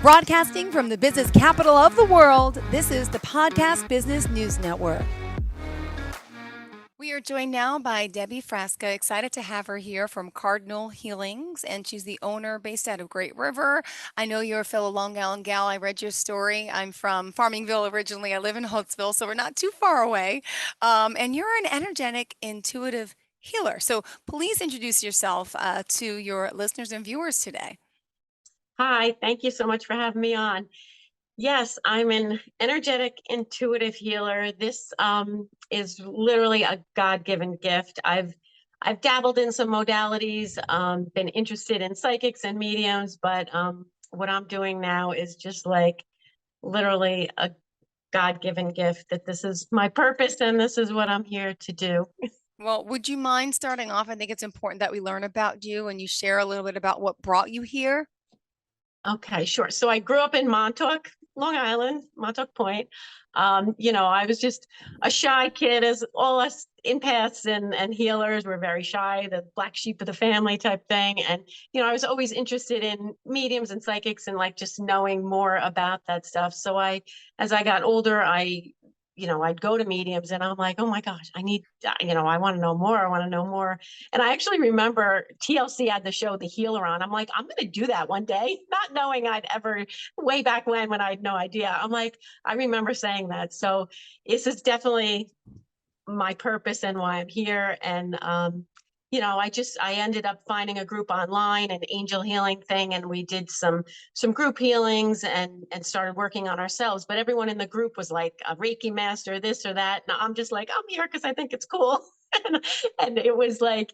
Broadcasting from the business capital of the world, this is the Podcast Business News Network. We are joined now by Debbie Frasca. Excited to have her here from Cardinal Healings, and she's the owner based out of Great River. I know you're a fellow Long Island gal. I read your story. I'm from Farmingville originally. I live in Huntsville, so we're not too far away. And you're an energetic, intuitive healer. So please introduce yourself to your listeners and viewers today. Hi, thank you so much for having me on. Yes, I'm an energetic, intuitive healer. This is literally a God-given gift. I've dabbled in some modalities, been interested in psychics and mediums, but what I'm doing now is just like literally a God-given gift that this is my purpose and this is what I'm here to do. Well, would you mind starting off? I think it's important that we learn about you and you share a little bit about what brought you here. Okay, sure. So I grew up in Montauk, Long Island, Montauk Point. I was just a shy kid, as all us empaths and healers were very shy, the black sheep of the family type thing. And, I was always interested in mediums and psychics and like just knowing more about that stuff. So as I got older, I'd go to mediums and I'm like, oh my gosh, I want to know more. I want to know more. And I actually remember TLC had the show The Healer on. I'm like, I'm going to do that one day, not knowing I'd ever, way back when I had no idea. I'm like, I remember saying that. So this is definitely my purpose and why I'm here. And, I ended up finding a group online, an angel healing thing, and we did some group healings and started working on ourselves. But everyone in the group was like a Reiki master, this or that. And I'm just like, I'm here because I think it's cool. and it was like,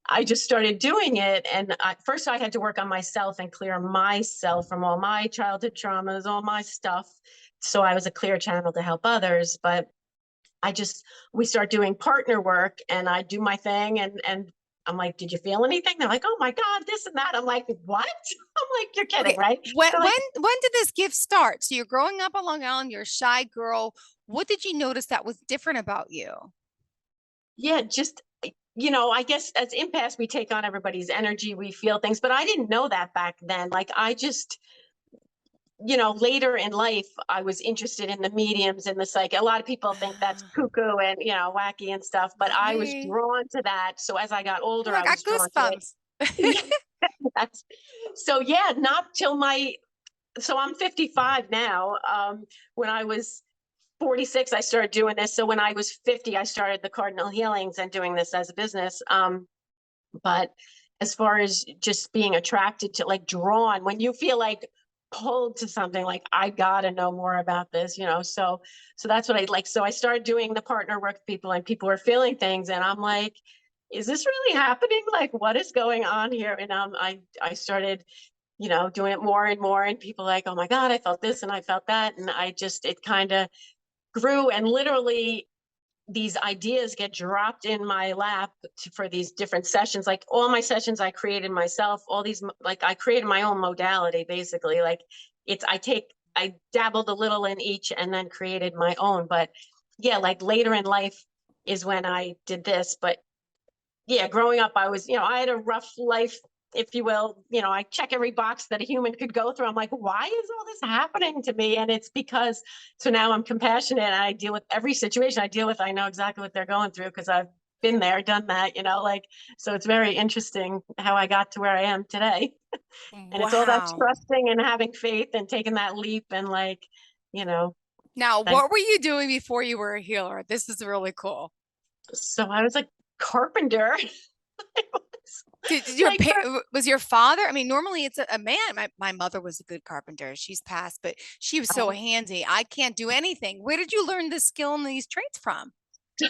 I just started doing it. And first I had to work on myself and clear myself from all my childhood traumas, all my stuff. So I was a clear channel to help others. But we start doing partner work and I do my thing and I'm like, did you feel anything? They're like, oh my God, this and that. I'm like, what? I'm like, you're kidding, right? When They're like, when did this gift start? So you're growing up on Long Island, you're a shy girl. What did you notice that was different about you? yeah, just, I guess as empaths, we take on everybody's energy, we feel things, but I didn't know that back then. Like I just, later in life, I was interested in the mediums and the psych. A lot of people think that's cuckoo and, wacky and stuff, but I was Really? drawn to that. So as I got Oh, older, I I got was drawn to it. goosebumps. That's, so yeah, not till so I'm 55 now. When I was 46, I started doing this. So when I was 50, I started the Cardinal Healings and doing this as a business. But as far as just being attracted to, like, drawn, when you feel like pulled to something, like I gotta know more about this, so that's what I like. So I started doing the partner work with people and people were feeling things and I'm like, is this really happening? Like, what is going on here? And I started, doing it more and more and people like, oh my God, I felt this and I felt that. And it kind of grew and literally these ideas get dropped in my lap for these different sessions. Like all my sessions I created myself, all these, like I created my own modality, basically. Like I dabbled a little in each and then created my own. But yeah, like later in life is when I did this. But yeah, growing up, I had a rough life, if you will. I check every box that a human could go through. I'm like, why is all this happening to me? And it's because, so now I'm compassionate and I deal with every situation I deal with. I know exactly what they're going through because I've been there, done that, so it's very interesting how I got to where I am today. And it's all that Wow. trusting and having faith and taking that leap and you know, Now, thank, what were you doing before you were a healer? This is really cool. so I was a carpenter. I was Did your like, was your father? I mean, normally it's a man. My mother was a good carpenter. She's passed, but she was so handy. I can't do anything. Where did you learn this skill and these traits from?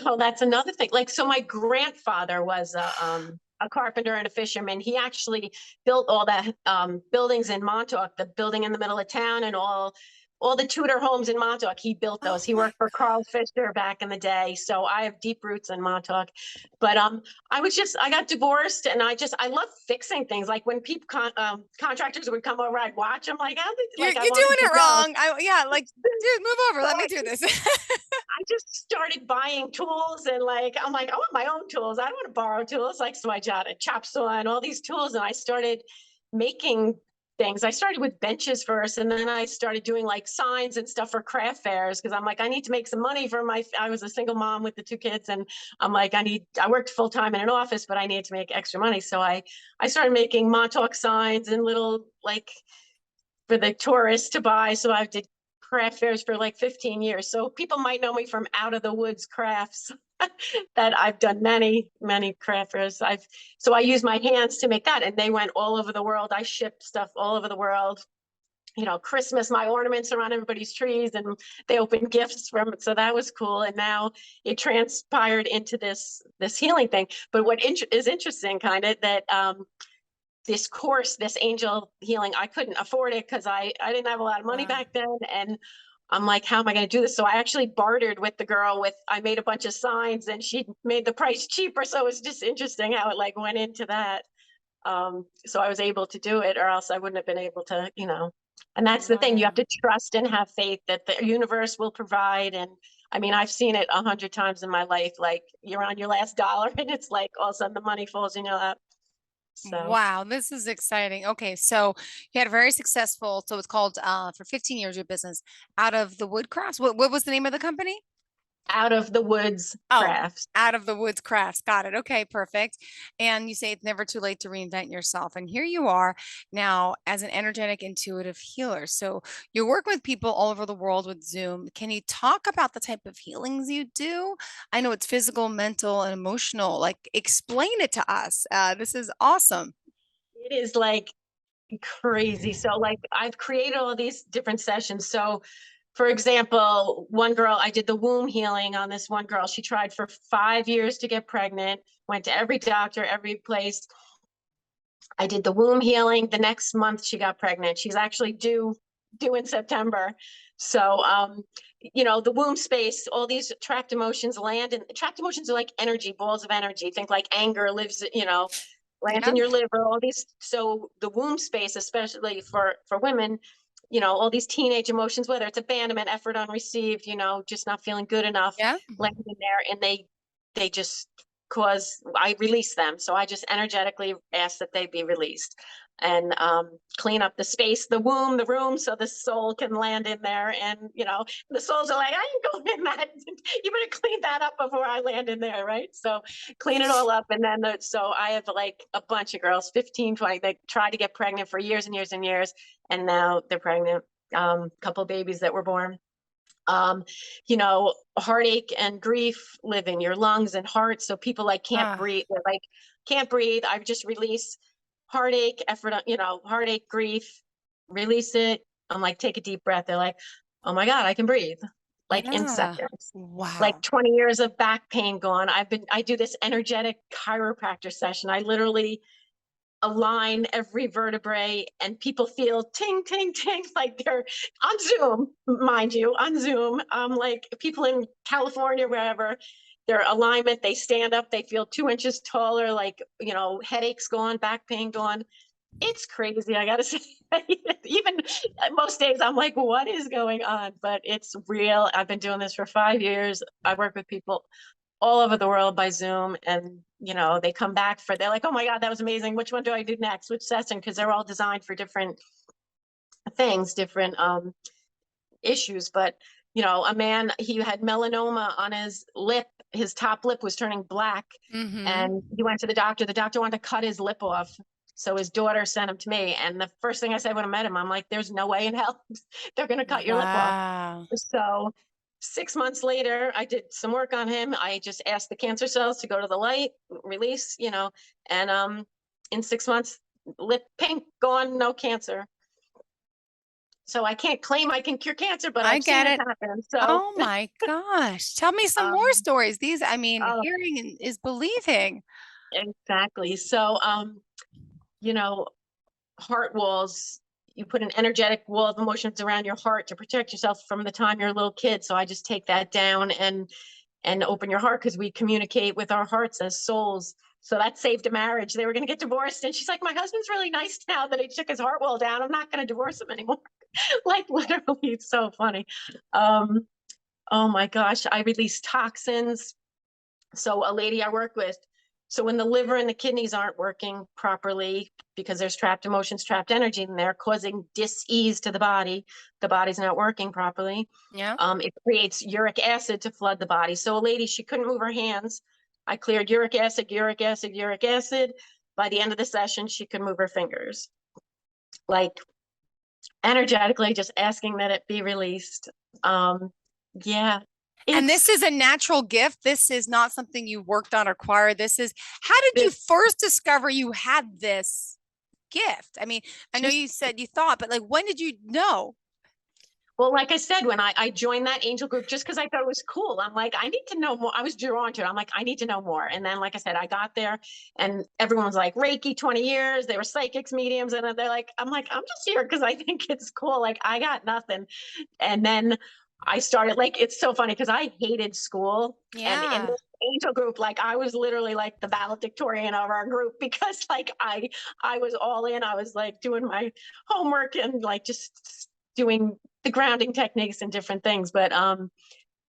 oh, that's another thing. Like, so my grandfather was a carpenter and a fisherman. He actually built all the buildings in Montauk, the building in the middle of town, and all the Tudor homes in Montauk. He built those. Oh He my worked for Carl Fisher back in the day. So I have deep roots in Montauk. But I got divorced, and I love fixing things. Like when contractors would come over, I'd watch them. Like, You're doing I wanted to it know. wrong. Yeah, like, dude, move over. So Let me do this. I just started buying tools and I'm like, I want my own tools. I don't want to borrow tools. Like, so I got a chop saw and all these tools. And I started making things. I started with benches first, and then I started doing like signs and stuff for craft fairs because I'm like, I need to make some money for my. I was a single mom with the two kids, and I'm like, I worked full time in an office, but I needed to make extra money. So I started making Montauk signs and little like for the tourists to buy. So I did craft fairs for like 15 years. So people might know me from Out of the Woods Crafts. That I've done many craft fairs. So I use my hands to make that, and they went all over the world. I shipped stuff all over the world. You know, Christmas, my ornaments are on everybody's trees, and they opened gifts from it. So that was cool. And now it transpired into this healing thing. But what is interesting, kind of, that this course, this angel healing, I couldn't afford it because I didn't have a lot of money Wow. back then. And I'm like, how am I going to do this? So I actually bartered with the girl I made a bunch of signs and she made the price cheaper. So it was just interesting how it like went into that. So I was able to do it, or else I wouldn't have been able to, and that's the thing. You have Wow. to trust and have faith that the universe will provide. And I mean, I've seen it 100 times in my life. Like you're on your last dollar and it's like all of a sudden the money falls in your lap. So Wow, this is exciting. Okay, so you had a very successful, so it's called for 15 years your business, Out of the Woodcrafts. What was the name of the company? Out of the Woods Oh, Crafts. Out of the Woods Crafts. Got it. Okay, perfect. And you say it's never too late to reinvent yourself. And here you are now as an energetic intuitive healer. So you work with people all over the world with Zoom. Can you talk about the type of healings you do? I know it's physical, mental, and emotional. Like, explain it to us. This is awesome. It is like crazy. So like I've created all these different sessions. So for example, one girl, I did the womb healing on this one girl. She tried for 5 years to get pregnant, went to every doctor, every place. I did the womb healing. The next month she got pregnant. She's actually due in September. So the womb space, all these trapped emotions land, and trapped emotions are like energy, balls of energy. Think like anger lives, lands in Yeah. your liver, all these. So the womb space, especially for women, all these teenage emotions, whether it's abandonment, effort unreceived, just not feeling good enough, Yeah. land in there, and they just cause I release them. So I just energetically ask that they be released and clean up the space, the womb, the room, so the soul can land in there. And the souls are like, I ain't going in that. You better clean that up before I land in there, right? So clean it all up, and then so I have like a bunch of girls, 15, 20. They tried to get pregnant for years and years and years, and now they're pregnant. Couple babies that were born. um Heartache and grief live in your lungs and heart, so people like can't Ah, breathe. They're like, can't breathe. I just release heartache, effort, heartache, grief, release it. I'm like, take a deep breath. They're like, oh my god, I can breathe, like in yeah. seconds. Like Wow. 20 years of back pain gone. I do this energetic chiropractor session. I literally align every vertebrae, and people feel ting ting ting like they're on Zoom, mind you, on Zoom. Like people in California, wherever, their alignment, they stand up, they feel 2 inches taller, like headaches gone, back pain gone. It's crazy, I gotta say. Even most days I'm like, what is going on? But it's real. I've been doing this for 5 years. I work with people all over the world by Zoom, and they come back they're like, oh my god, that was amazing, which one do I do next, which session, because they're all designed for different things, different issues. But a man, he had melanoma on his lip. His top lip was turning black, Mm-hmm. and he went to the doctor wanted to cut his lip off. So his daughter sent him to me, and the first thing I said when I met him, I'm like, there's no way in hell they're going to cut your lip off. Wow. So 6 months later, I did some work on him. I just asked the cancer cells to go to the light, release, and in 6 months, lip pink, gone, no cancer. So I can't claim I can cure cancer, but I I've seen get it it. happen. So Oh my gosh. Tell me some more um, stories. These, I mean, oh, hearing is believing. exactly. So you know, heart walls. You put an energetic wall of emotions around your heart to protect yourself from the time you're a little kid. So I just take that down and open your heart, because we communicate with our hearts as souls. So that saved a marriage. They were going to get divorced, and she's like, my husband's really nice now that he took his heart wall down. I'm not going to divorce him anymore. Like literally, it's so funny. Um, oh my gosh, I release toxins. So a lady I work with, So when the liver and the kidneys aren't working properly because there's trapped emotions, trapped energy in there, causing dis-ease to the body's not working properly. Yeah. It creates uric acid to flood the body. So a lady, she couldn't move her hands. I cleared uric acid, uric acid, uric acid. By the end of the session, she could move her fingers. Like energetically, just asking that it be released. Um, yeah, And it's this is a natural gift. This is not something you worked on or acquired. This is, how did you this first discover you had this gift? I mean, I know just you said you thought, but like, when did you know? Well, like I said, when I joined that angel group, just because I thought it was cool, I'm like, I need to know more. I was drawn to it. I'm like, I need to know more. And then, like I said, I got there and everyone was like, Reiki, 20 years. They were psychics, mediums. And they're like, I'm like, I'm just here because I think it's cool. Like, I got nothing. And then I started, like, it's so funny because I hated school. And in Yeah. this angel group, like, I was literally like the valedictorian of our group because, like, I was all in. I was like doing my homework and like just doing the grounding techniques and different things. But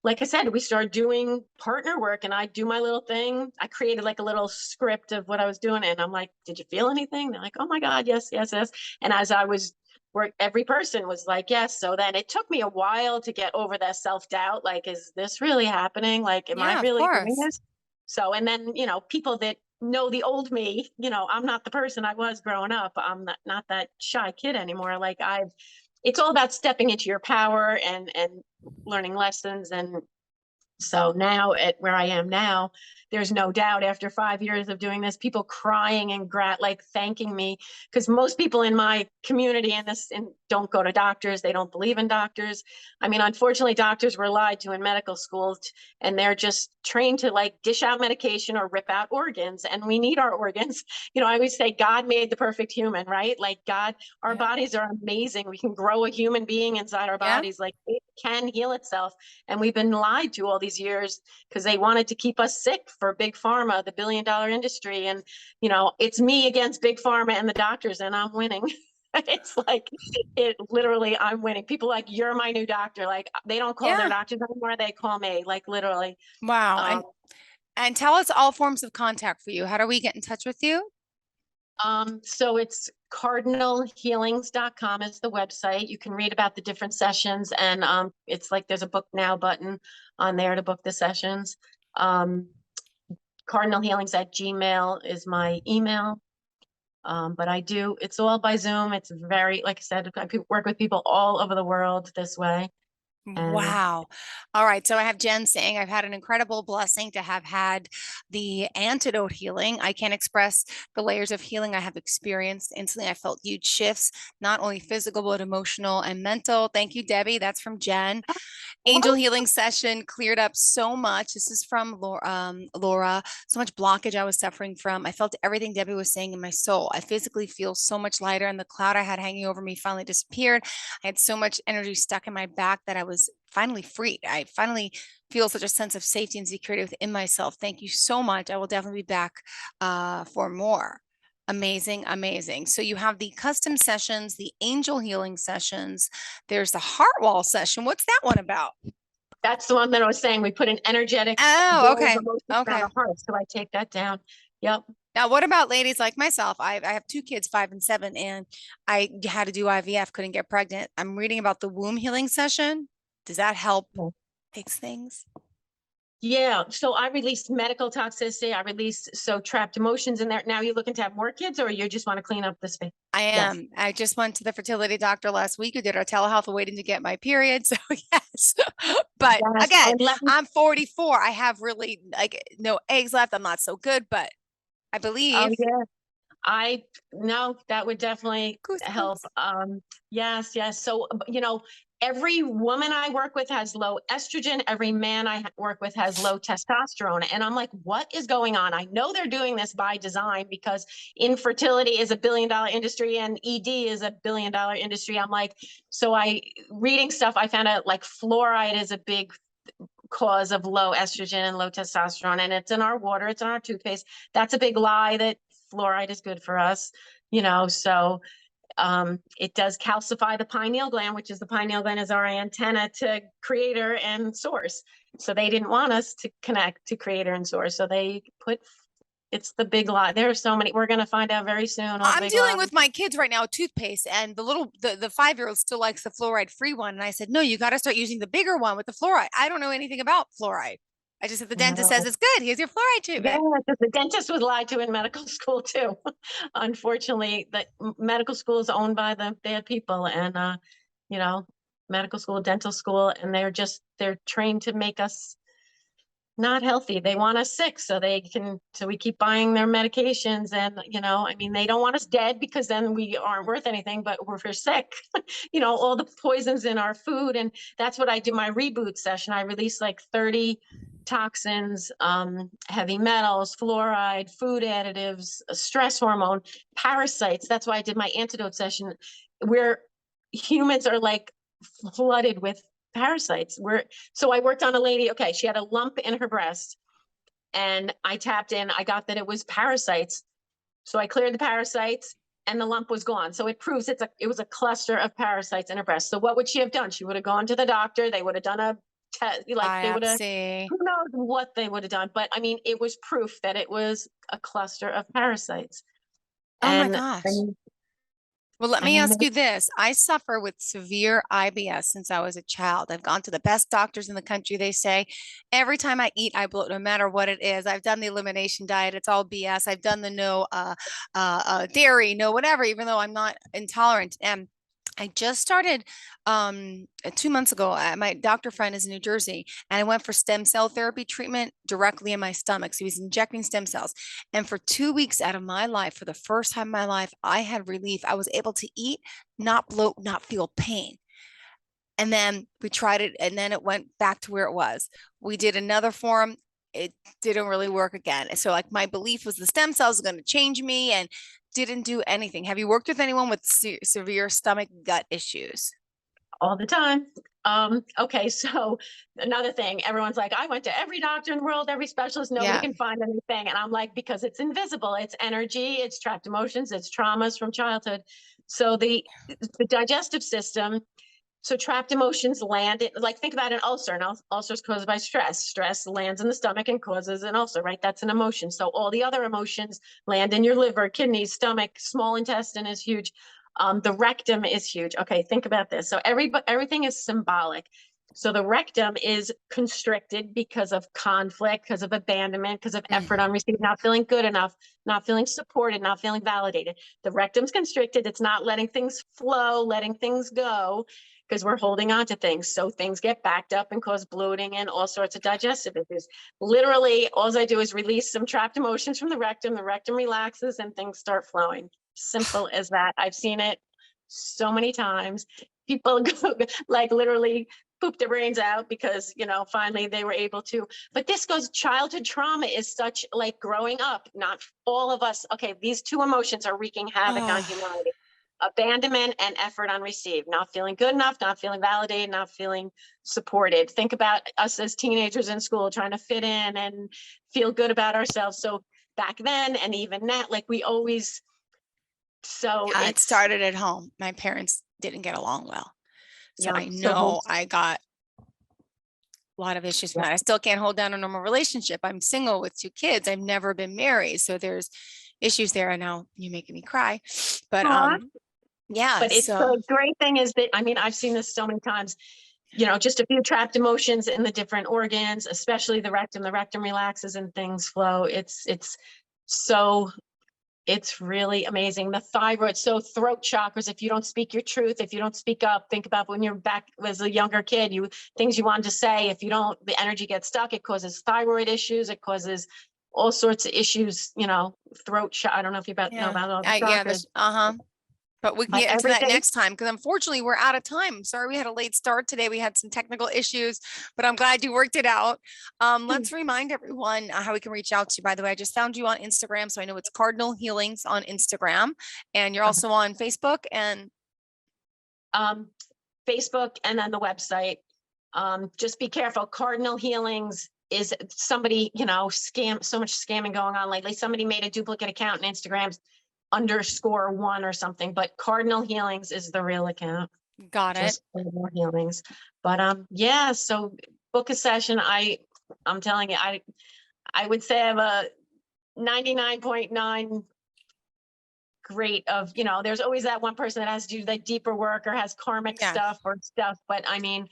like I said, we started doing partner work and I do my little thing. I created like a little script of what I was doing. And I'm like, did you feel anything? They're like, oh my God, yes, yes, yes. And as I was work, every person was like, yes. So then it took me a while to get over that self-doubt. Like, is this really happening? Like, am I Yeah, of really doing course. this? So, and then, people that know the old me, I'm not the person I was growing up. I'm not that shy kid anymore. Like it's all about stepping into your power and learning lessons. And so now at where I am now, there's no doubt after 5 years of doing this, people crying and like thanking me because most people in my community and don't go to doctors. They don't believe in doctors. I mean, unfortunately, doctors were lied to in medical schools and they're just trained to like dish out medication or rip out organs. And we need our organs. I always say God made the perfect human, right? Like God, our Yeah. bodies are amazing. We can grow a human being inside our Yeah. bodies. Like it can heal itself. And we've been lied to all these years because they wanted to keep us sick for big pharma, the billion-dollar industry. And, it's me against big pharma and the doctors, and I'm winning. It's like it literally, I'm winning. People like, you're my new doctor. Like they don't call their Yeah. doctors anymore. They call me, like literally. Wow. Um, And tell us all forms of contact for you. How do we get in touch with you? so it's cardinalhealings.com is the website. You can read about the different sessions and it's like there's a book now button on there to book the sessions. Um, cardinalhealings@gmail is my email. But it's all by Zoom. It's very, like I said, I could work with people all over the world this way. And Wow. All right. So I have Jen saying, I've had an incredible blessing to have had the antidote healing. I can't express the layers of healing I have experienced. Instantly, I felt huge shifts, not only physical, but emotional and mental. Thank you, Debbie. That's from Jen. Angel healing session cleared up so much. This is from Laura. So much blockage I was suffering from. I felt everything Debbie was saying in my soul. I physically feel so much lighter, and the cloud I had hanging over me finally disappeared. I had so much energy stuck in my back that I was finally freed. I finally feel such a sense of safety and security within myself. Thank you so much. I will definitely be back for more. Amazing, amazing. So you have the custom sessions, the angel healing sessions. There's the heart wall session. What's that one about? that's the one that I was saying. We put an energetic Oh, wall of okay. emotion around Okay. our hearts. So I take that down. Yep. Now, what about ladies like myself? I have two kids, 5 and 7, and I had to do IVF, couldn't get pregnant. I'm reading about the womb healing session. Does that help fix things? Yeah. So I released medical toxicity. I released trapped emotions in there. Now you're looking to have more kids or you just want to clean up the space? I Yes. am. I just went to the fertility doctor last week who did our telehealth waiting to get my period. So yes. But Yes. again, And let me, I'm 44. I have really like no eggs left. I'm not so good, but I oh believe. yeah. I no, that would definitely help. Goosebumps. Yes, yes. So, every woman I work with has low estrogen. Every man I work with has low testosterone. And I'm like, what is going on? I know they're doing this by design because infertility is a billion-dollar industry and ED is a billion-dollar industry. I'm like, so reading stuff, I found out like fluoride is a big cause of low estrogen and low testosterone, and it's in our water, it's in our toothpaste. That's a big lie that fluoride is good for us, so it does calcify the pineal gland, which is the pineal gland is our antenna to creator and source. So they didn't want us to connect to creator and source. So they put It's the big lie. There are so many. We're going to find out very soon all the I'm big dealing lies. with my kids right now with toothpaste, and the 5-year-old still likes the fluoride free one. And I said, no, you got to start using the bigger one with the fluoride. I don't know anything about fluoride. I just said the dentist says No. it's good. Here's your fluoride Yeah, treatment. because the dentist was lied to in medical school too. Unfortunately, the medical school is owned by the bad people, and you know, medical school, dental school, and they're trained to make us not healthy. They want us sick so we keep buying their medications. And, I mean, they don't want us dead because then we aren't worth anything, but we're sick. All the poisons in our food. And that's what I do my reboot session. I release like 30 toxins, heavy metals, fluoride, food additives, stress hormone, parasites. That's why I did my antidote session where humans are like flooded with parasites. So I worked on a lady. Okay, she had a lump in her breast, and I tapped in. I got that it was parasites. So I cleared the parasites, and the lump was gone. So it proves it was a cluster of parasites in her breast. So what would she have done? She would have gone to the doctor. They would have done a test. Like they would have. Biopsy. Who knows what they would have done? But I mean, it was proof that it was a cluster of parasites. Oh my And I gosh. mean, Well, let I me mean, ask you this. I suffer with severe IBS since I was a child. I've gone to the best doctors in the country. They say every time I eat, I bloat, no matter what it is. I've done the elimination diet. It's all BS. I've done the no dairy, no whatever, even though I'm not intolerant. And I just started 2 months ago. My doctor friend is in New Jersey, and I went for stem cell therapy treatment directly in my stomach. So he was injecting stem cells. And for 2 weeks out of my life, for the first time in my life, I had relief. I was able to eat, not bloat, not feel pain. And then we tried it, and then it went back to where it was. We did another form. It didn't really work again. So, like, my belief was the stem cells are going to change me and didn't do anything. Have you worked with anyone with severe stomach gut issues? all the time. Okay, so another thing, everyone's like, I went to every doctor in the world, every specialist, nobody Yeah. can find anything. And I'm like, because it's invisible, it's energy, it's trapped emotions, it's traumas from childhood. So the digestive system, so trapped emotions land it, like think about an ulcer. An ulcer is caused by stress. Stress lands in the stomach and causes an ulcer, right? That's an emotion. So all the other emotions land in your liver, kidneys, stomach, small intestine is huge. The rectum is huge. Okay, think about this. So everything is symbolic. So the rectum is constricted because of conflict, because of abandonment, because of effort Mm. unreceived, not feeling good enough, not feeling supported, not feeling validated. The rectum's constricted. It's not letting things flow, letting things go because we're holding on to things. So things get backed up and cause bloating and all sorts of digestive issues. Literally, all I do is release some trapped emotions from the rectum relaxes and things start flowing. Simple as that. I've seen it so many times. People go, like literally poop their brains out because, finally they were able to. But this goes, childhood trauma is such like growing up, not all of us. Okay, these two emotions are wreaking havoc on Oh, humanity: abandonment and effort unreceived, not feeling good enough, not feeling validated, not feeling supported. Think about us as teenagers in school trying to fit in and feel good about ourselves. So back then and even now, like we always, so yeah, it it's, started at home. My parents didn't get along well. So yeah, I so know I got a lot of issues from yeah. that. I still can't hold down a normal relationship. I'm single with 2 kids. I've never been married. So there's issues there. And now you're making me cry. But Aw. yeah, But it's so the great thing is that, I mean, I've seen this so many times, just a few trapped emotions in the different organs, especially the rectum relaxes and things flow. So it's really amazing. The thyroid, so throat chakras, if you don't speak your truth, if you don't speak up, think about when you're back as a younger kid, things you wanted to say, if you don't, the energy gets stuck, it causes thyroid issues, it causes all sorts of issues, I don't know if you know yeah, about all the yeah, chakras, this, uh-huh. But we can but get into that everything. next time because unfortunately we're out of time. Sorry we had a late start today. We had some technical issues, but I'm glad you worked it out. Let's remind everyone how we can reach out to you. By the way, I just found you on Instagram, so I know it's Cardinal Healings on Instagram, and you're also on Facebook. And um, Facebook and then the website. Just be careful. Cardinal Healings is somebody, scam, so much scamming going on lately. Somebody made a duplicate account in Instagram's _1 or something, but Cardinal Healings is the real account. got it. Just Cardinal Healings. But yeah, so book a session. I'm telling you, I would say I have a 99.9 great of, there's always that one person that has to do the deeper work or has karmic Yes. stuff or stuff. But I mean,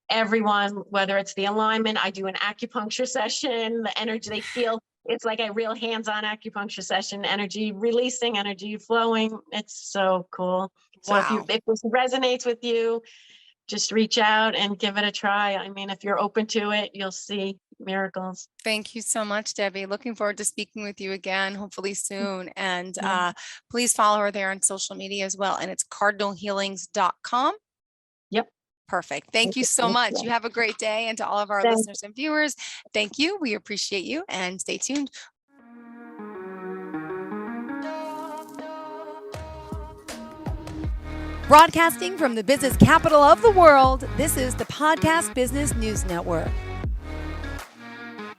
everyone, whether it's the alignment, I do an acupuncture session, the energy they feel, it's like a real hands-on acupuncture session, energy releasing, energy flowing. It's so cool. So Wow. if this resonates with you, just reach out and give it a try. I mean, if you're open to it, you'll see miracles. Thank you so much, Debbie. Looking forward to speaking with you again, hopefully soon. And Yeah. please follow her there on social media as well. And it's cardinalhealings.com. Yep. Perfect. Thank you so much. You have a great day. And to all of our Thanks. listeners and viewers, thank you. We appreciate you and stay tuned. Broadcasting from the business capital of the world, this is the Podcast Business News Network.